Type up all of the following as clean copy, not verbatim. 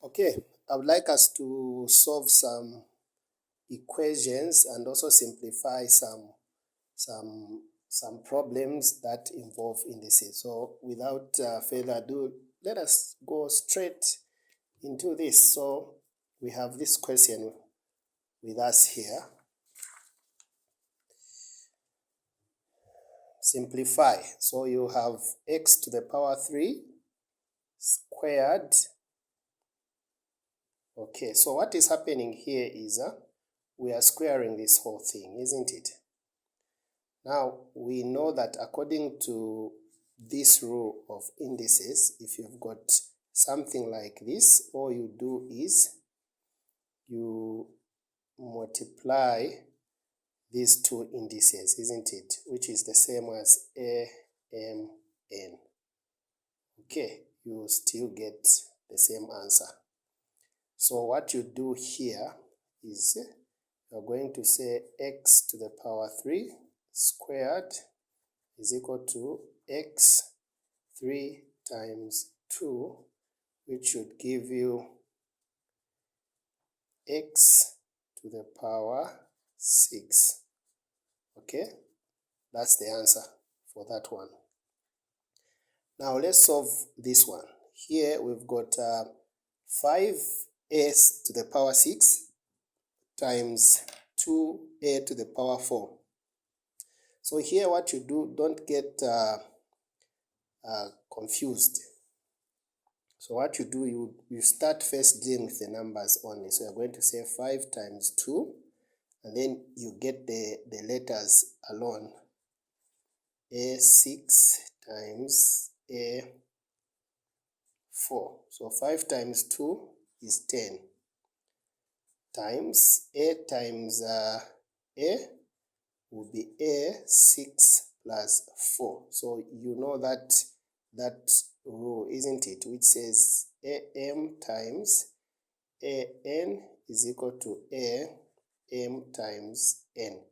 Okay, I would like us to solve some equations and also simplify some problems that involve indices. So without further ado, let us go straight into this. So we have this question with us here. Simplify. So you have x to the power 3 squared. Okay, so what is happening here is we are squaring this whole thing, isn't it? Now, we know that according to this rule of indices, if you've got something like this, all you do is you multiply these two indices, isn't it? Which is the same as A, M, N. Okay, you still get the same answer. So what you do here is you're going to say x to the power 3 squared is equal to x 3 times 2, which should give you x to the power 6. Okay, that's the answer for that one. Now let's solve this one. Here we've got 5s to the power 6 times 2a to the power 4. So here what you do, don't get confused. So what you do, you start first dealing with the numbers only. So you're going to say 5 times 2, and then you get the letters alone. A6 times A4. So 5 times 2 is 10. Times A times A will be A6 plus 4. So you know that rule, isn't it, which says AM times AN is equal to AM times N.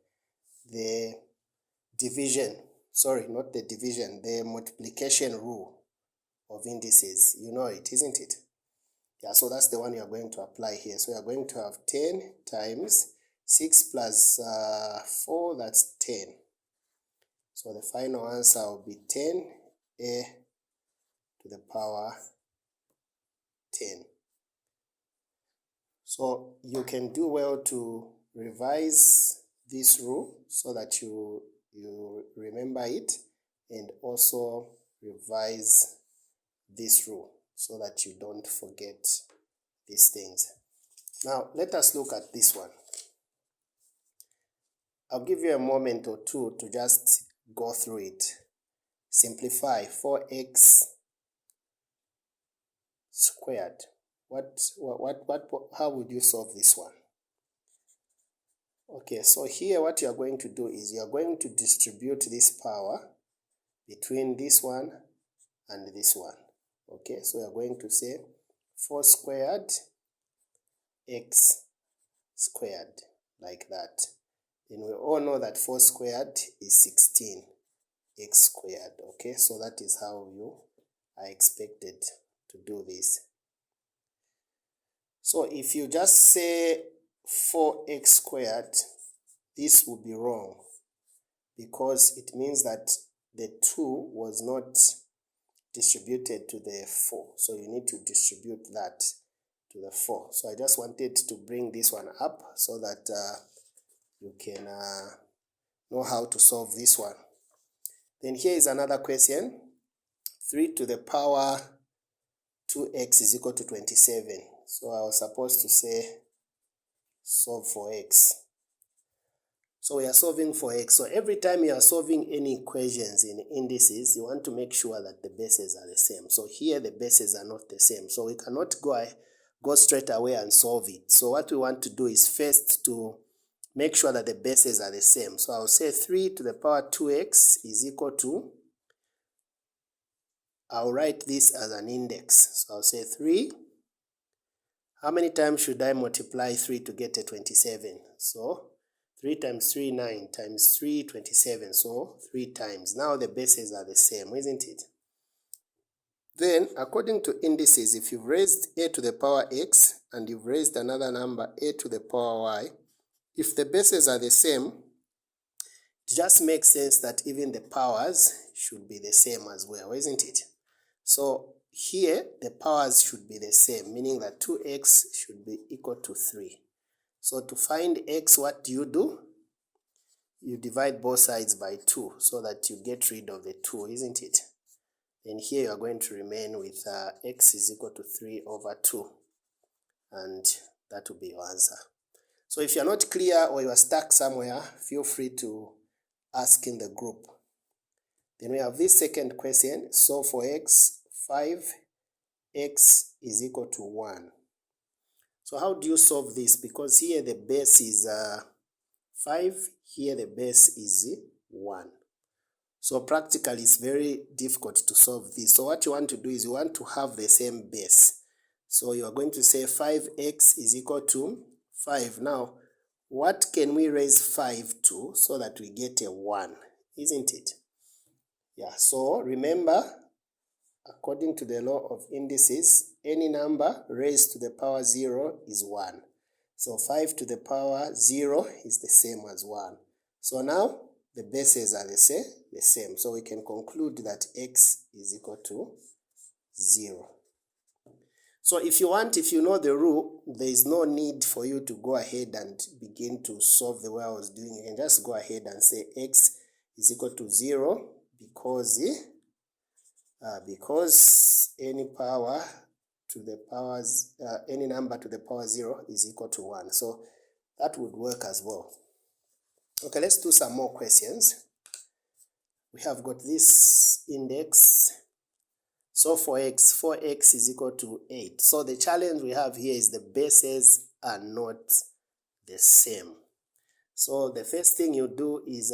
The division, sorry, not the division, the multiplication rule of indices. You know it, isn't it? Yeah, so that's the one you are going to apply here. So you are going to have 10 times 6 plus 4, that's 10. So the final answer will be 10a to the power 10. So you can do well to revise this rule so that you remember it, and also revise this rule so that you don't forget these things. Now let us look at this one. I'll give you a moment or two to just go through it. Simplify 4x squared. How would you solve this one? Okay, so here what you are going to do is you are going to distribute this power between this one and this one. Okay, so you are going to say 4 squared x squared, like that. Then we all know that 4 squared is 16 x squared. Okay, so that is how you are expected to do this. So if you just say 4x squared, this would be wrong, because it means that the 2 was not distributed to the 4. So you need to distribute that to the 4. So I just wanted to bring this one up so that you can know how to solve this one. Then here is another question. 3 to the power 2x is equal to 27. So I was supposed to say solve for x. So we are solving for x. So every time you are solving any equations in indices, you want to make sure that the bases are the same. So here the bases are not the same. So we cannot go straight away and solve it. So what we want to do is first to make sure that the bases are the same. So I'll say 3 to the power 2x is equal to, I'll write this as an index. So I'll say 3. How many times should I multiply 3 to get a 27? So 3 times 3, 9, times 3, 27. So 3 times. Now the bases are the same, isn't it? Then, according to indices, if you've raised a to the power x and you've raised another number a to the power y, if the bases are the same, it just makes sense that even the powers should be the same as well, isn't it? So here, the powers should be the same, meaning that 2x should be equal to 3. So to find x, what do? You divide both sides by 2 so that you get rid of the 2, isn't it? And here you are going to remain with x is equal to 3 over 2. And that will be your answer. So if you're not clear or you are stuck somewhere, feel free to ask in the group. Then we have this second question. So for x, 5x is equal to 1. So how do you solve this? Because here the base is 5, here the base is 1. So practically it's very difficult to solve this. So what you want to do is you want to have the same base. So you are going to say 5x is equal to 5. Now, what can we raise 5 to so that we get a 1, isn't it? Yeah, so remember, according to the law of indices, any number raised to the power 0 is 1. So 5 to the power 0 is the same as 1. So now the bases are the same. So we can conclude that x is equal to 0. So if you know the rule, there is no need for you to go ahead and begin to solve the way I was doing. You can just go ahead and say x is equal to 0 because any power to the powers, any number to the power 0 is equal to 1. So that would work as well. Okay, let's do some more questions. We have got this index. So for x, 4x is equal to 8. So the challenge we have here is the bases are not the same. So the first thing you do is,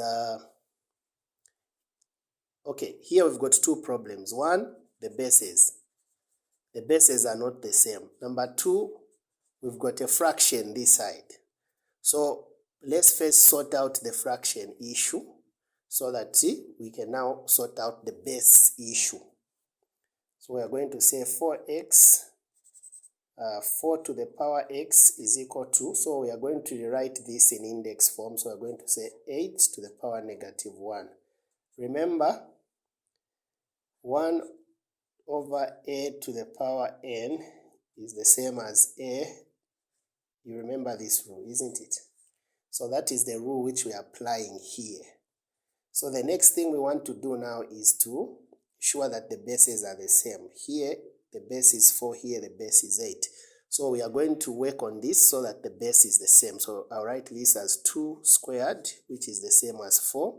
okay, here we've got two problems. One, the bases. The bases are not the same. Number two, we've got a fraction this side. So let's first sort out the fraction issue so that we can now sort out the base issue. So we are going to say 4x, 4 to the power x is equal to, so we are going to rewrite this in index form. So we are going to say 8 to the power negative 1. Remember, 1 over a to the power n is the same as a. You remember this rule, isn't it? So that is the rule which we are applying here. So the next thing we want to do now is to ensure that the bases are the same. Here, the base is 4, here the base is 8. So we are going to work on this so that the base is the same. So I'll write this as 2 squared, which is the same as 4.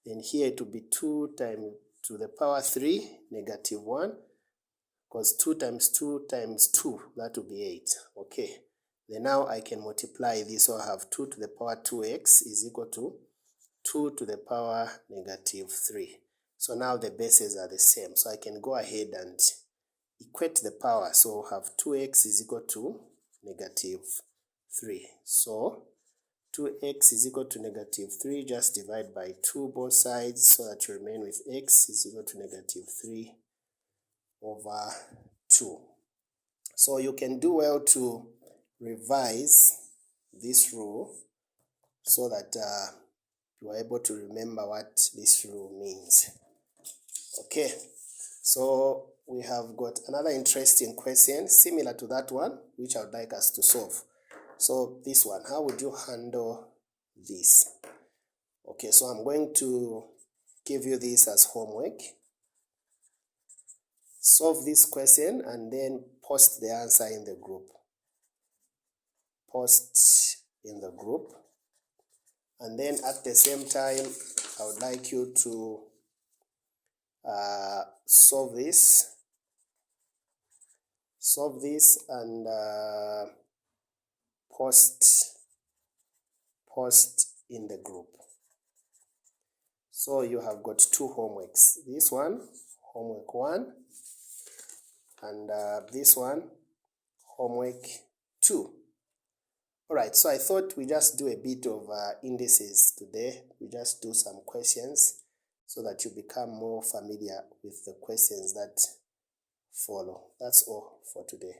Then here it will be 2 times to the power 3, negative 1, because 2 times 2 times 2, that will be 8. Okay. Then now I can multiply this, so I have 2 to the power 2x is equal to 2 to the power negative 3. So now the bases are the same. So I can go ahead and equate the power. So I have 2x is equal to negative 3. So 2x is equal to negative 3. Just divide by 2 both sides so that you remain with x is equal to negative 3 over 2. So you can do well to revise this rule so that you are able to remember what this rule means. Okay, so we have got another interesting question similar to that one, which I would like us to solve. So this one, how would you handle this? Okay, so I'm going to give you this as homework. Solve this question and then post the answer in the group. Post in the group. And then at the same time, I would like you to solve this and post in the group. So you have got 2 homeworks. This one, homework 1, and this one, homework 2. Alright, so I thought we just do a bit of indices today. We just do some questions so that you become more familiar with the questions that follow. That's all for today.